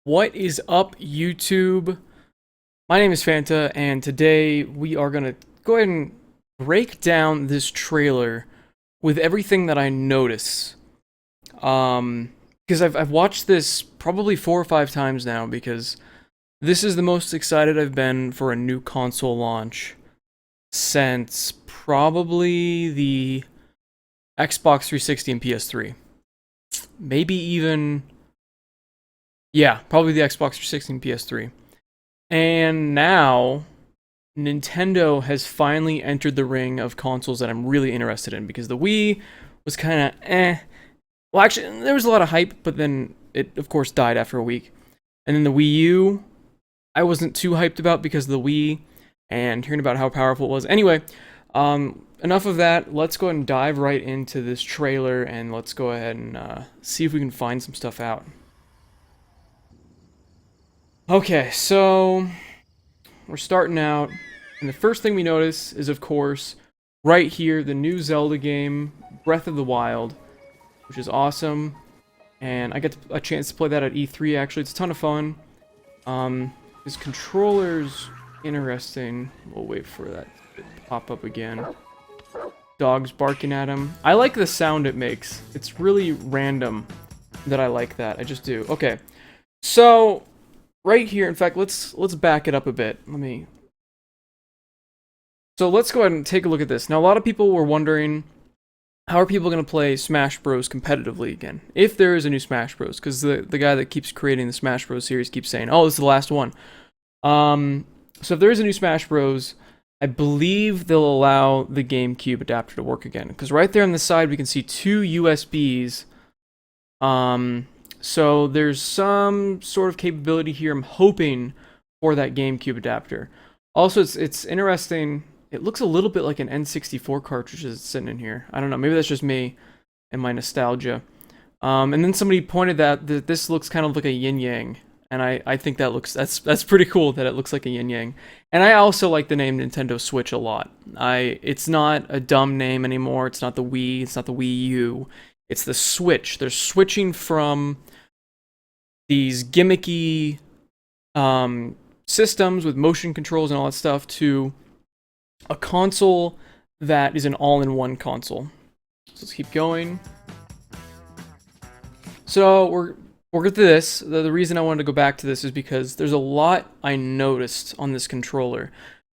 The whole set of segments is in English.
What is up, YouTube? My name is Fanta, and today we are going to go ahead and break down this trailer with everything that I notice. Because I've watched this probably 4 or 5 times now, because this is the most excited I've been for a new console launch since probably the Xbox 360 and PS3. Maybe even... yeah, probably the Xbox 360 and PS3. And now, Nintendo has finally entered the ring of consoles that I'm really interested in, because the Wii was kind of eh. Well, actually, there was a lot of hype, but then it, of course, died after a week. And then the Wii U, I wasn't too hyped about because of the Wii and hearing about how powerful it was. Anyway, enough of that. Let's go ahead and dive right into this trailer, and let's go ahead and see if we can find some stuff out. Okay, so we're starting out, and the first thing we notice is, of course, right here, the new Zelda game, Breath of the Wild, which is awesome, and I get a chance to play that at E3, actually. It's a ton of fun. This controller's interesting. We'll wait for that to pop up again. Dogs barking at him. I like the sound it makes. It's really random that I like that. I just do. Okay, so... right here, in fact, let's back it up a bit. So let's go ahead and take a look at this. Now, a lot of people were wondering, how are people going to play Smash Bros. Competitively again? If there is a new Smash Bros. Because the guy that keeps creating the Smash Bros. Series keeps saying, oh, this is the last one. So if there is a new Smash Bros., I believe they'll allow the GameCube adapter to work again. Because right there on the side, we can see two USBs. So there's some sort of capability here. I'm hoping for that GameCube adapter. Also, it's interesting. It looks a little bit like an N64 cartridge that's sitting in here. I don't know. Maybe that's just me and my nostalgia. And then somebody pointed out that this looks kind of like a yin yang, and I think that's pretty cool that it looks like a yin yang. And I also like the name Nintendo Switch a lot. It's not a dumb name anymore. It's not the Wii. It's not the Wii U. It's the Switch. They're switching from these gimmicky systems with motion controls and all that stuff to a console that is an all-in-one console. So let's keep going. So we're good to this. The reason I wanted to go back to this is because there's a lot I noticed on this controller.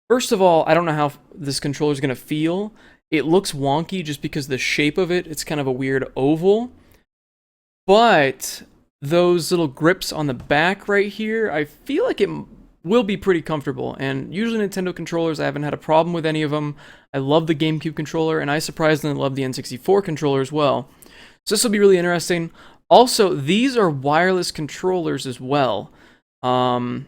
First of all, I don't know how this controller is going to feel. It looks wonky just because the shape of it, it's kind of a weird oval. But those little grips on the back right here, I feel like it will be pretty comfortable. And usually Nintendo controllers, I haven't had a problem with any of them. I love the GameCube controller, and I surprisingly love the N64 controller as well. So this will be really interesting. Also, these are wireless controllers as well. And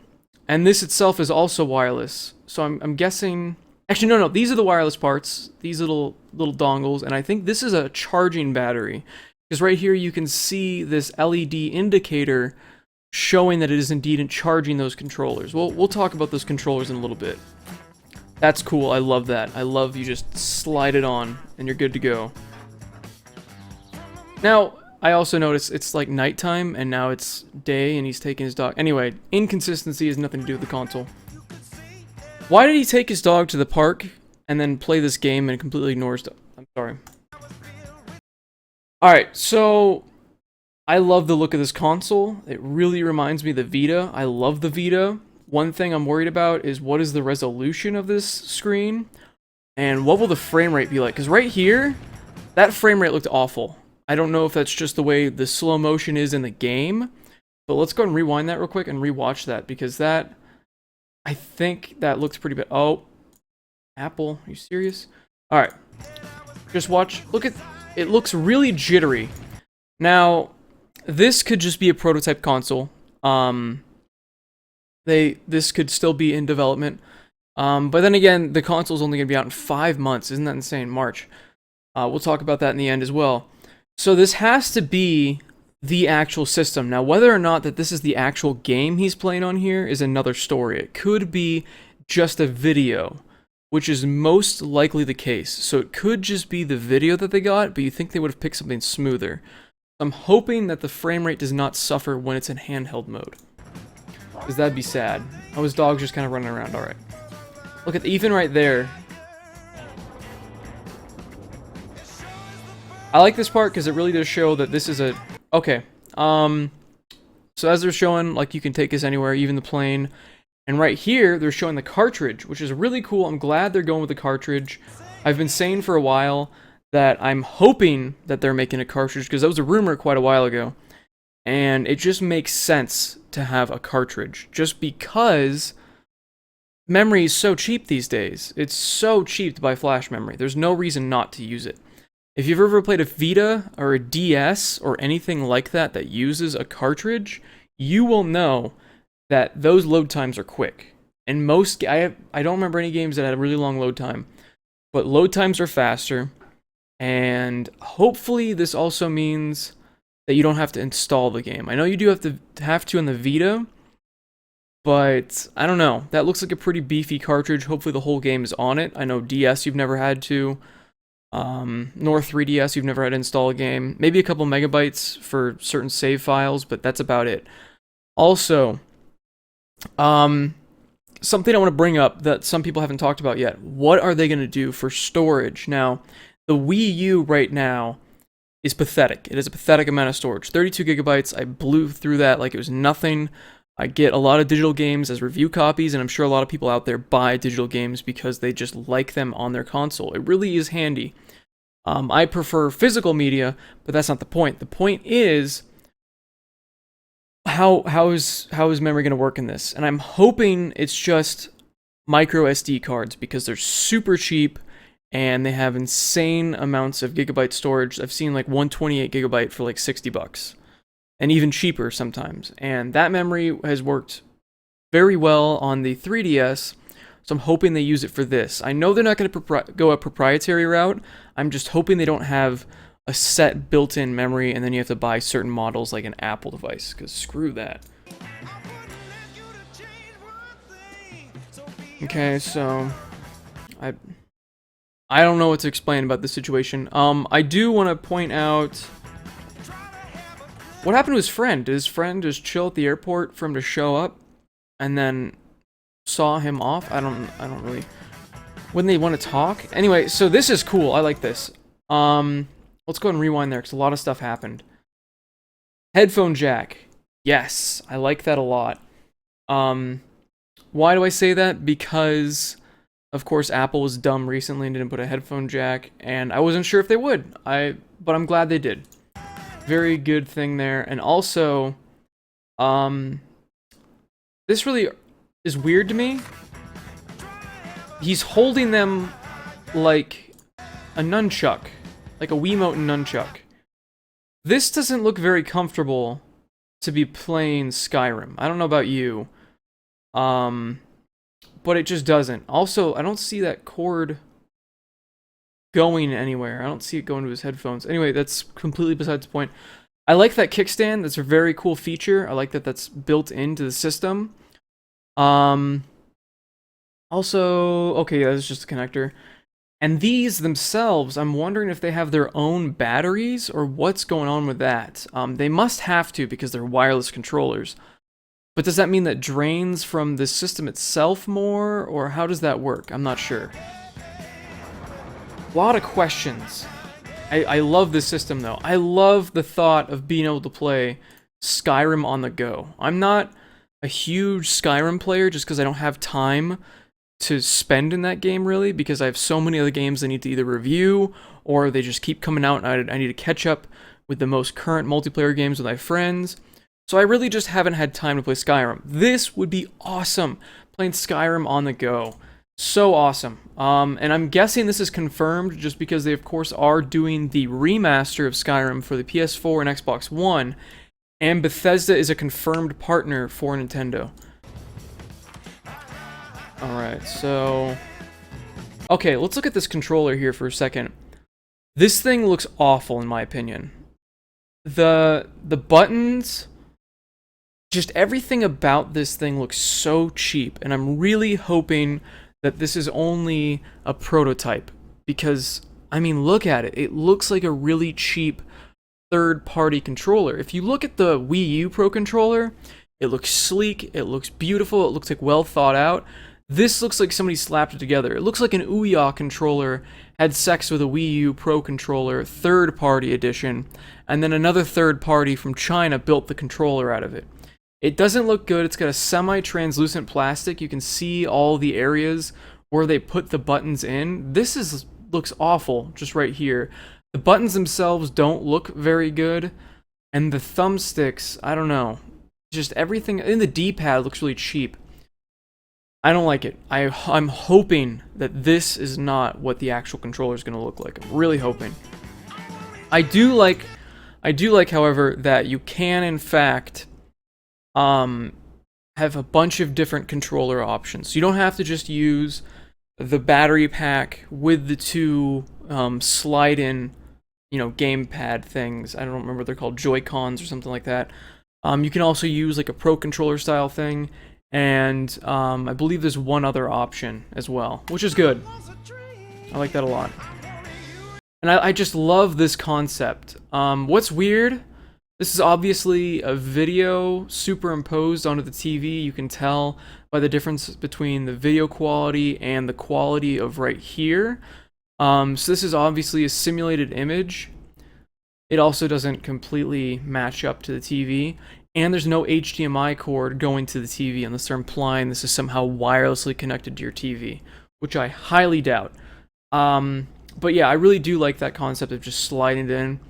this itself is also wireless. So I'm guessing... actually, no, these are the wireless parts. These little dongles. And I think this is a charging battery. Because right here you can see this LED indicator showing that it is indeed charging those controllers. We'll talk about those controllers in a little bit. That's cool. I love that. I love you just slide it on and you're good to go. Now, I also noticed it's like nighttime and now it's day and he's taking his dog. Anyway, inconsistency has nothing to do with the console. Why did he take his dog to the park and then play this game and completely ignore stuff? I'm sorry. Alright, so I love the look of this console. It really reminds me of the Vita. I love the Vita. One thing I'm worried about is what is the resolution of this screen? And what will the frame rate be like? Because right here, that frame rate looked awful. I don't know if that's just the way the slow motion is in the game. But let's go and rewind that real quick and rewatch that. Because that, I think that looks pretty bad. Oh, Apple, are you serious? Alright, just watch. Look at... it looks really jittery. Now, this could just be a prototype console. This could still be in development. But then again, the console's only going to be out in 5 months. Isn't that insane? March. We'll talk about that in the end as well. So this has to be the actual system. Now, whether or not that this is the actual game he's playing on here is another story. It could be just a video, which is most likely the case. So it could just be the video that they got, but you think they would have picked something smoother. I'm hoping that the frame rate does not suffer when it's in handheld mode. because that'd be sad. Oh, his dog's just kind of running around. All right. Look at Ethan right there. I like this part because it really does show that this is a... Okay. So as they're showing, like, you can take this anywhere, even the plane. And right here, they're showing the cartridge, which is really cool. I'm glad they're going with the cartridge. I've been saying for a while that I'm hoping that they're making a cartridge, because that was a rumor quite a while ago. And it just makes sense to have a cartridge, just because memory is so cheap these days. It's so cheap to buy flash memory. There's no reason not to use it. If you've ever played a Vita or a DS or anything like that that uses a cartridge, you will know that those load times are quick. And most, I don't remember any games that had a really long load time, but load times are faster. And hopefully this also means that you don't have to install the game. I know you do have to in the Vita, but I don't know. That looks like a pretty beefy cartridge. Hopefully the whole game is on it. I know DS you've never had to. Nor 3DS you've never had to install a game. Maybe a couple megabytes for certain save files, but that's about it. Also, something I want to bring up that some people haven't talked about yet. What are they going to do for storage? Now, the Wii U right now is pathetic. It is a pathetic amount of storage. 32 gigabytes. I blew through that like it was nothing. I get a lot of digital games as review copies, and I'm sure a lot of people out there buy digital games because they just like them on their console. It really is handy. I prefer physical media, but that's not the point. The point is, how is memory going to work in this? And I'm hoping it's just micro SD cards, because they're super cheap and they have insane amounts of gigabyte storage. I've seen like 128 gigabyte for like $60. And even cheaper sometimes. And that memory has worked very well on the 3DS, so I'm hoping they use it for this. I know they're not going to go a proprietary route. I'm just hoping they don't have a set built-in memory and then you have to buy certain models like an Apple device, because screw that. Okay, so I don't know what to explain about this situation. I do want to point out... What happened to his friend? Did his friend just chill at the airport for him to show up and then saw him off? I don't really... Wouldn't they want to talk? Anyway, so this is cool. I like this. Let's go ahead and rewind there because a lot of stuff happened. Headphone jack. Yes, I like that a lot. Why do I say that? Because, of course, Apple was dumb recently and didn't put a headphone jack, and I wasn't sure if they would. But I'm glad they did. Very good thing there. And also, this really is weird to me. He's holding them like a nunchuck, like a Wiimote nunchuck. This doesn't look very comfortable to be playing Skyrim. I don't know about you, but it just doesn't. Also, I don't see that cord going anywhere. I don't see it going to his headphones. Anyway, that's completely besides the point. I like that kickstand. That's a very cool feature. I like that that's built into the system. Also, okay, that's just a connector. And these themselves, I'm wondering if they have their own batteries or what's going on with that. They must have to because they're wireless controllers. But does that mean that drains from the system itself more, or how does that work? I'm not sure. A lot of questions. I love this system though. I love the thought of being able to play Skyrim on the go. I'm not a huge Skyrim player just because I don't have time to spend in that game really, because I have so many other games I need to either review or they just keep coming out and I need to catch up with the most current multiplayer games with my friends. So I really just haven't had time to play Skyrim. This would be awesome, playing Skyrim on the go. So awesome. And I'm guessing this is confirmed just because they of course are doing the remaster of Skyrim for the PS4 and Xbox One, and Bethesda is a confirmed partner for Nintendo. Alright, so... Okay, let's look at this controller here for a second. This thing looks awful in my opinion. The buttons... Just everything about this thing looks so cheap, and I'm really hoping that this is only a prototype, because, I mean, look at it. It looks like a really cheap third-party controller. If you look at the Wii U Pro controller, It looks sleek, it looks beautiful, it looks like well thought out. This looks like somebody slapped it together. It looks like an Ouya controller had sex with a Wii U Pro controller, third-party edition, and then another third party from China built the controller out of it. It doesn't look good. It's got a semi-translucent plastic. You can see all the areas where they put the buttons in. Looks awful just right here. The buttons themselves don't look very good, and the thumbsticks, I don't know. Just everything in the D-pad looks really cheap. I don't like it. I'm hoping that this is not what the actual controller is going to look like. I'm really hoping. I do like, however, that you can in fact have a bunch of different controller options. You don't have to just use the battery pack with the two slide-in, gamepad things. I don't remember what they're called, Joy-Cons or something like that. You can also use like a Pro Controller style thing. And I believe there's one other option as well, which is good. I like that a lot. And I just love this concept. What's weird, this is obviously a video superimposed onto the TV. You can tell by the difference between the video quality and the quality of right here. So this is obviously a simulated image. It also doesn't completely match up to the TV. And there's no HDMI cord going to the TV unless they're implying this is somehow wirelessly connected to your TV, which I highly doubt. But yeah, I really do like that concept of just sliding it in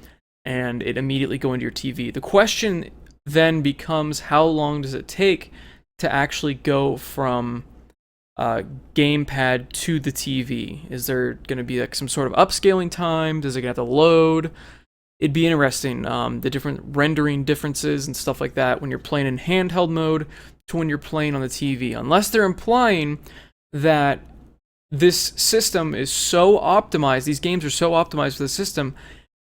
and it immediately going to your TV. The question then becomes, how long does it take to actually go from gamepad to the TV? Is there going to be like some sort of upscaling time? Does it have to load? It'd be interesting, the different rendering differences and stuff like that when you're playing in handheld mode to when you're playing on the TV. Unless they're implying that this system is so optimized, these games are so optimized for the system,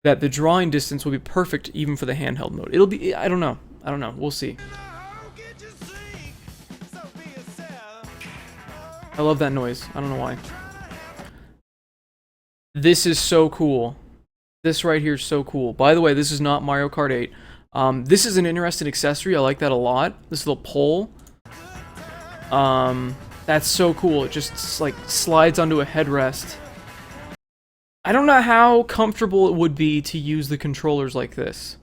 that the drawing distance will be perfect even for the handheld mode. It'll be, I don't know, we'll see. I love that noise, I don't know why. This is so cool. This right here is so cool. By the way, this is not Mario Kart 8. This is an interesting accessory. I like that a lot. This little pole. That's so cool. It just like slides onto a headrest. I don't know how comfortable it would be to use the controllers like this.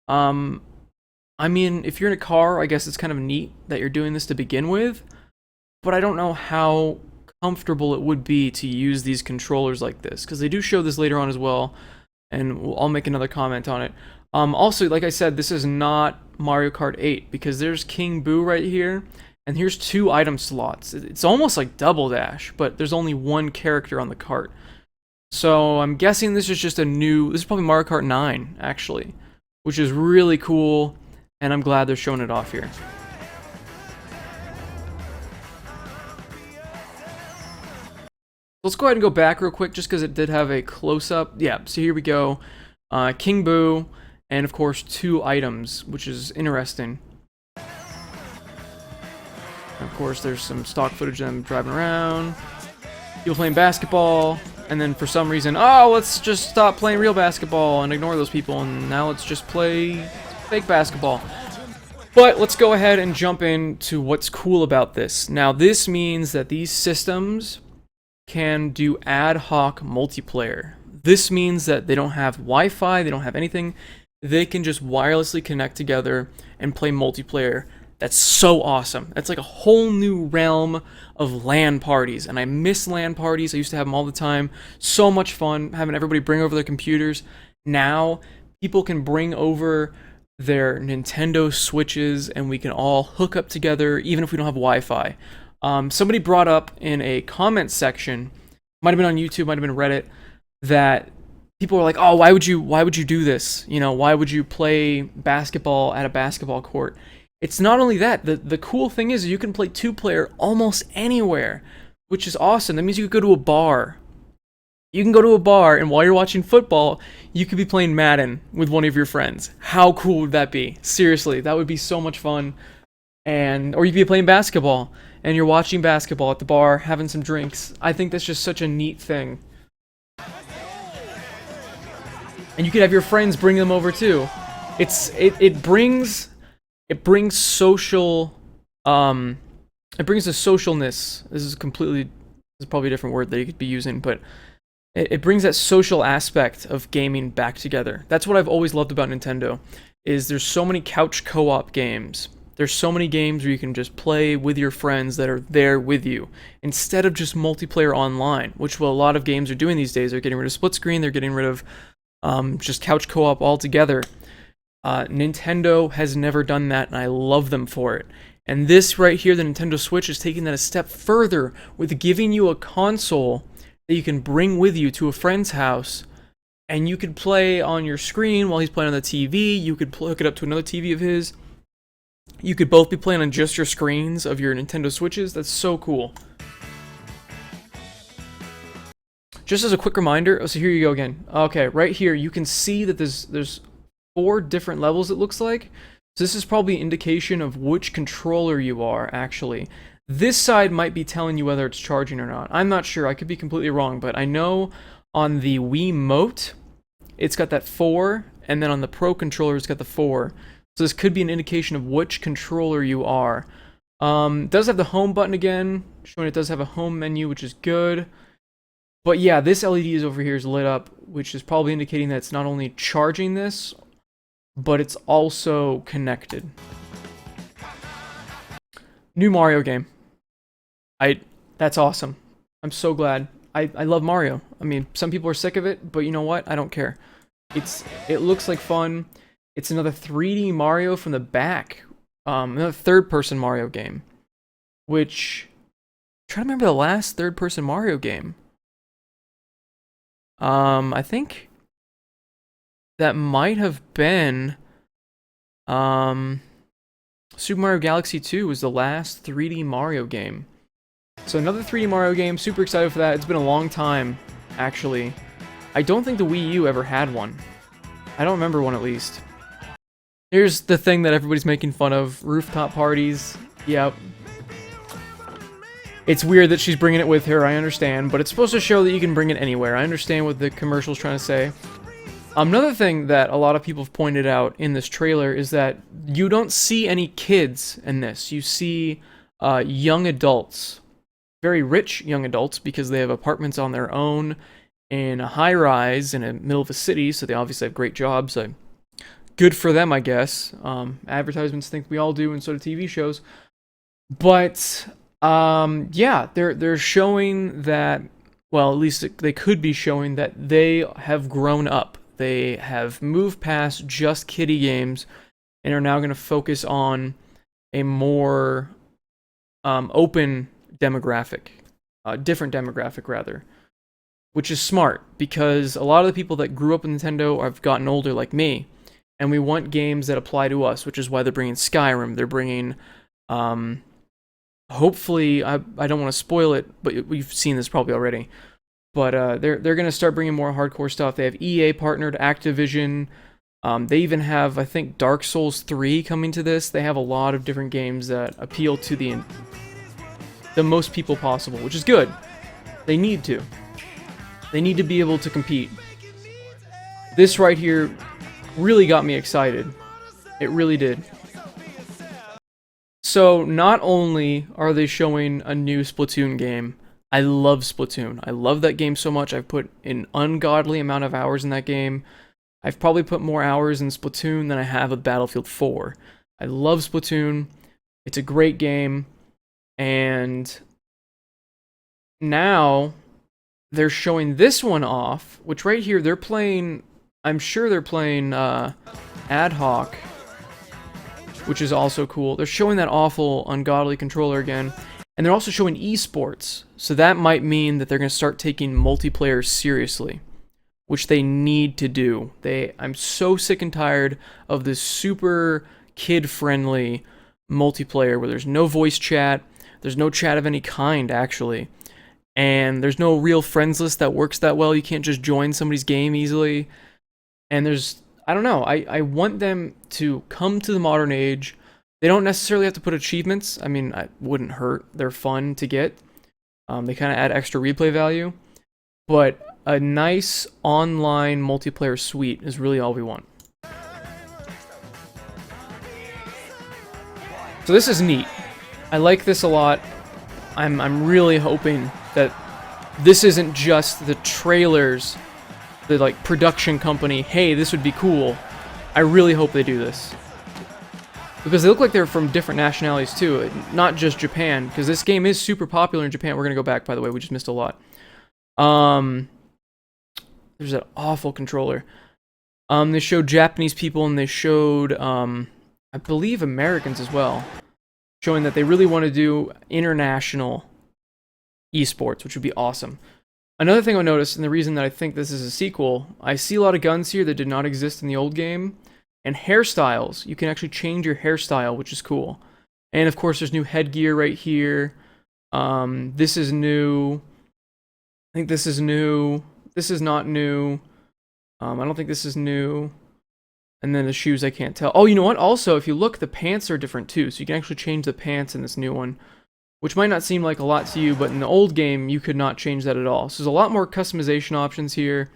I mean, if you're in a car, I guess it's kind of neat that you're doing this to begin with. But I don't know how comfortable it would be to use these controllers like this, because they do show this later on as well, and I'll make another comment on it. Also, like I said, this is not Mario Kart 8, because there's King Boo right here, and here's 2 item slots. It's almost like Double Dash, but there's only one character on the cart. So I'm guessing this is just this is probably Mario Kart 9, actually, which is really cool, and I'm glad they're showing it off here. Let's go ahead and go back real quick, just because it did have a close-up. Yeah, so here we go. King Boo, and of course 2 items, which is interesting. And of course, there's some stock footage of them driving around. People playing basketball, and then for some reason, oh, let's just stop playing real basketball and ignore those people, and now let's just play fake basketball. But let's go ahead and jump into what's cool about this. Now, this means that these systems can do ad hoc multiplayer. This means that they don't have Wi-Fi, they don't have anything. They can just wirelessly connect together and play multiplayer. That's so awesome. That's like a whole new realm of LAN parties, and I miss LAN parties. I used to have them all the time. So much fun having everybody bring over their computers. Now, people can bring over their Nintendo Switches, and we can all hook up together, even if we don't have Wi-Fi. Somebody brought up in a comment section, might have been on YouTube, might have been Reddit, that people were like, "Oh, why would you do this? Why would you play basketball at a basketball court?" It's not only that. The cool thing is you can play 2-player almost anywhere, which is awesome. That means you could go to a bar. You can go to a bar, and while you're watching football, you could be playing Madden with one of your friends. How cool would that be? Seriously, that would be so much fun. Or you could be playing basketball, and you're watching basketball at the bar, having some drinks. I think that's just such a neat thing. And you could have your friends bring them over too. It brings it brings social, it brings a socialness. This is probably a different word that you could be using, but it brings that social aspect of gaming back together. That's what I've always loved about Nintendo, is there's so many couch co-op games. There's so many games where you can just play with your friends that are there with you, instead of just multiplayer online, which what a lot of games are doing these days. They're getting rid of split screen, they're getting rid of just couch co-op altogether. Nintendo has never done that, and I love them for it. And this right here, the Nintendo Switch, is taking that a step further with giving you a console that you can bring with you to a friend's house, and you could play on your screen while he's playing on the TV. You could hook it up to another TV of his. You could both be playing on just your screens of your Nintendo Switches. That's so cool. Just as a quick reminder, so here you go again. Okay, right here, you can see that there's 4 different levels, it looks like. So this is probably an indication of which controller you are, actually. This side might be telling you whether it's charging or not. I'm not sure, I could be completely wrong, but I know on the Wiimote, it's got that 4, and then on the Pro controller, it's got the 4. So this could be an indication of which controller you are. It does have the home button again, showing it does have a home menu, which is good. But yeah, this LED is over here is lit up, which is probably indicating that it's not only charging this, but it's also connected. New Mario game. That's awesome. I'm so glad. I love Mario. I mean, some people are sick of it, but you know what? I don't care. It looks like fun. It's another 3D Mario from the back. Another third-person Mario game. Which, I'm trying to remember the last third-person Mario game. I think that might have been Super Mario Galaxy 2 was the last 3D Mario game. So another 3D Mario game, super excited for that. It's been a long time, actually. I don't think the Wii U ever had one. I don't remember one, at least. Here's the thing that everybody's making fun of. Rooftop parties. Yep. It's weird that she's bringing it with her, I understand, but it's supposed to show that you can bring it anywhere. I understand what the commercial's trying to say. Another thing that a lot of people have pointed out in this trailer is that you don't see any kids in this. You see young adults. Very rich young adults, because they have apartments on their own in a high-rise in the middle of a city, so they obviously have great jobs. Good for them, I guess. Advertisements think we all do, and so do TV shows. But yeah, they're showing that, well, at least they could be showing that they have grown up. They have moved past just kiddie games and are now going to focus on a more open demographic, different demographic rather, which is smart, because a lot of the people that grew up with Nintendo have gotten older like me, and we want games that apply to us, which is why they're bringing Skyrim. They're bringing hopefully, I don't want to spoil it, but we've seen this probably already. But they're going to start bringing more hardcore stuff. They have EA partnered, Activision. They even have, I think, Dark Souls 3 coming to this. They have a lot of different games that appeal to the most people possible, which is good. They need to. They need to be able to compete. This right here really got me excited. It really did. So, not only are they showing a new Splatoon game, I love Splatoon. I love that game so much. I've put an ungodly amount of hours in that game. I've probably put more hours in Splatoon than I have with Battlefield 4. I love Splatoon. It's a great game. And now they're showing this one off, which right here they're playing, I'm sure they're playing Ad Hoc, which is also cool. They're showing that awful, ungodly controller again. And they're also showing esports. So that might mean that they're going to start taking multiplayer seriously, which they need to do. I'm so sick and tired of this super kid-friendly multiplayer where there's no voice chat, there's no chat of any kind, actually, and there's no real friends list that works that well. You can't just join somebody's game easily. And I don't know, I want them to come to the modern age. They don't necessarily have to put achievements. I mean, it wouldn't hurt. They're fun to get. They kind of add extra replay value. But a nice online multiplayer suite is really all we want. So this is neat. I like this a lot. I'm really hoping that this isn't just the trailers, the like production company, hey, this would be cool. I really hope they do this. Because they look like they're from different nationalities too, not just Japan, because this game is super popular in Japan. We're gonna go back, by the way, we just missed a lot. There's that awful controller. They showed Japanese people and they showed, I believe, Americans as well, showing that they really want to do international esports, which would be awesome. Another thing I noticed, and the reason that I think this is a sequel, I see a lot of guns here that did not exist in the old game, and hairstyles. You can actually change your hairstyle, which is cool. And of course, there's new headgear right here. This is new. I think this is new. This is not new. I don't think this is new. And then the shoes, I can't tell. Oh, you know what? Also, if you look, the pants are different too. So you can actually change the pants in this new one, which might not seem like a lot to you, but in the old game, you could not change that at all. So there's a lot more customization options here.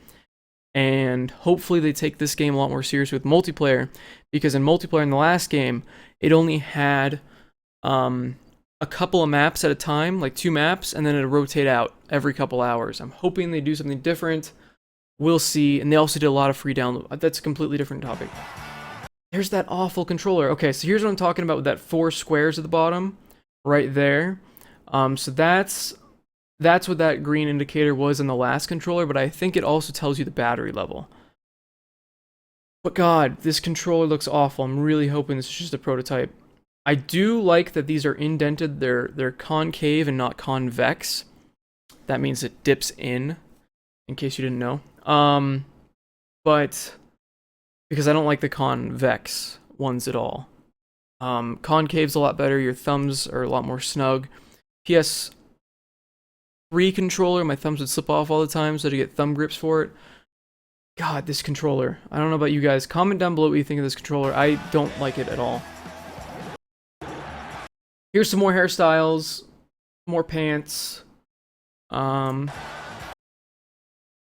And hopefully they take this game a lot more seriously with multiplayer, because in multiplayer in the last game, it only had a couple of maps at a time, like 2 maps, and then it'd rotate out every couple hours. I'm hoping they do something different. We'll see. And they also did a lot of free download. That's a completely different topic. There's that awful controller. Okay, so here's what I'm talking about with that 4 squares at the bottom, right there. So that's what that green indicator was in the last controller, but I think it also tells you the battery level. But God, this controller looks awful. I'm really hoping this is just a prototype. I do like that these are indented. They're concave and not convex. That means it dips in case you didn't know. But because I don't like the convex ones at all. Concave's a lot better. Your thumbs are a lot more snug. PS3 controller, my thumbs would slip off all the time, so to get thumb grips for it. God, this controller. I don't know about you guys. Comment down below what you think of this controller. I don't like it at all. Here's some more hairstyles, more pants.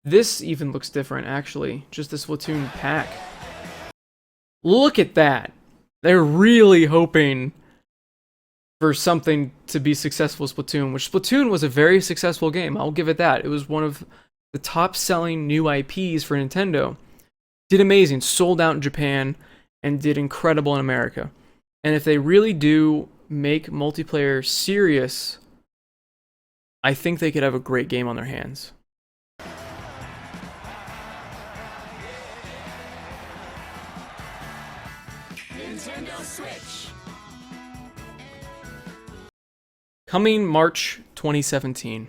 This even looks different, actually. Just the Splatoon pack. Look at that. They're really hoping for something to be successful with Splatoon, which Splatoon was a very successful game. I'll give it that. It was one of the top-selling new IPs for Nintendo. Did amazing, sold out in Japan, and did incredible in America. And if they really do make multiplayer serious, I think they could have a great game on their hands. Nintendo Switch. Coming March 2017.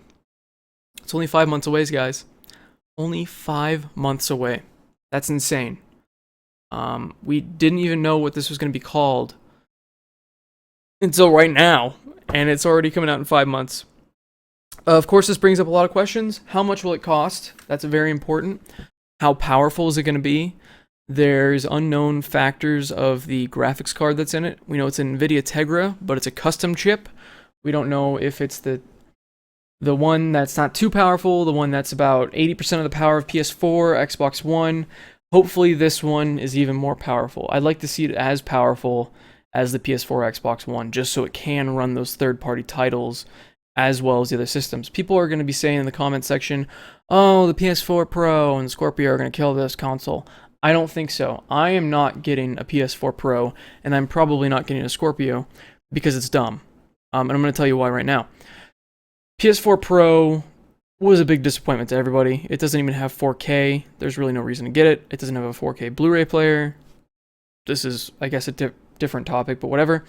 It's only 5 months away, guys. Only 5 months away. That's insane. We didn't even know what this was going to be called until right now, and it's already coming out in 5 months. Of course, this brings up a lot of questions. How much will it cost? That's very important. How powerful is it going to be? There's unknown factors of the graphics card that's in it. We know it's an NVIDIA Tegra, but it's a custom chip. We don't know if it's the one that's not too powerful, the one that's about 80% of the power of PS4, Xbox One. Hopefully this one is even more powerful. I'd like to see it as powerful as the PS4, Xbox One, just so it can run those third-party titles as well as the other systems. People are going to be saying in the comment section, oh, the PS4 Pro and the Scorpio are going to kill this console. I don't think so. I am not getting a PS4 Pro, and I'm probably not getting a Scorpio because it's dumb. And I'm going to tell you why right now. PS4 Pro was a big disappointment to everybody. It doesn't even have 4K. There's really no reason to get it. It doesn't have a 4K Blu-ray player. This is, I guess, a different topic, but whatever.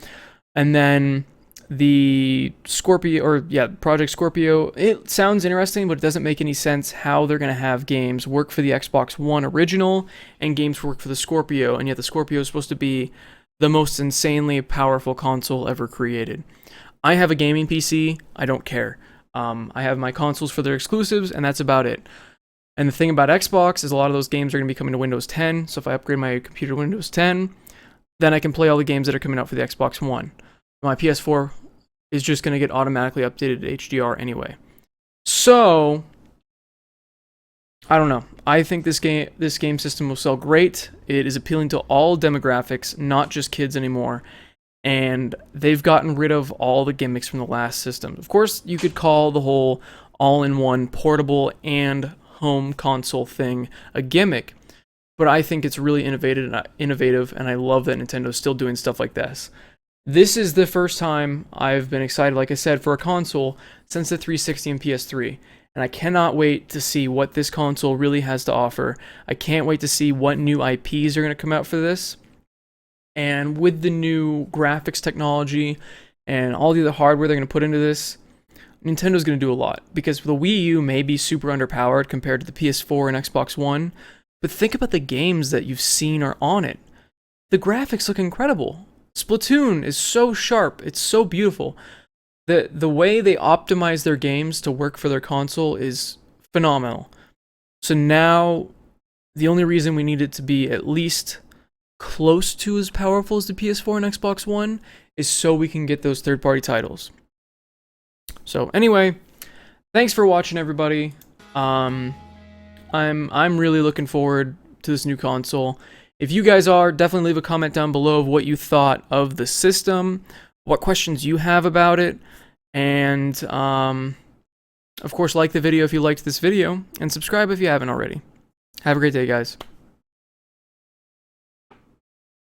And then the Scorpio, or yeah, Project Scorpio, it sounds interesting, but it doesn't make any sense how they're going to have games work for the Xbox One original and games work for the Scorpio, and yet the Scorpio is supposed to be the most insanely powerful console ever created. I have a gaming PC. I don't care. I have my consoles for their exclusives, and that's about it. And the thing about Xbox is a lot of those games are going to be coming to Windows 10, so if I upgrade my computer to Windows 10, then I can play all the games that are coming out for the Xbox One. My PS4 is just going to get automatically updated to HDR anyway. So, I don't know. I think this game system will sell great. It is appealing to all demographics, not just kids anymore. and they've gotten rid of all the gimmicks from the last system. Of course, you could call the whole all-in-one portable and home console thing a gimmick, but I think it's really innovative, and I love that Nintendo's still doing stuff like this. This is the first time I've been excited, like I said, for a console since the 360 and PS3, and I cannot wait to see what this console really has to offer. I can't wait to see what new IPs are going to come out for this. And with the new graphics technology and all the other hardware they're going to put into this, Nintendo's going to do a lot. Because the Wii U may be super underpowered compared to the PS4 and Xbox One, but think about the games that you've seen are on it. The graphics look incredible. Splatoon is so sharp, it's so beautiful. The way they optimize their games to work for their console is phenomenal. So now, the only reason we need it to be at least close to as powerful as the PS4 and Xbox One is so we can get those third-party titles. So anyway, thanks for watching, everybody. I'm really looking forward to this new console. If you guys are, definitely leave a comment down below of what you thought of the system, what questions you have about it, and of course, like the video if you liked this video, and subscribe if you haven't already. Have a great day, guys.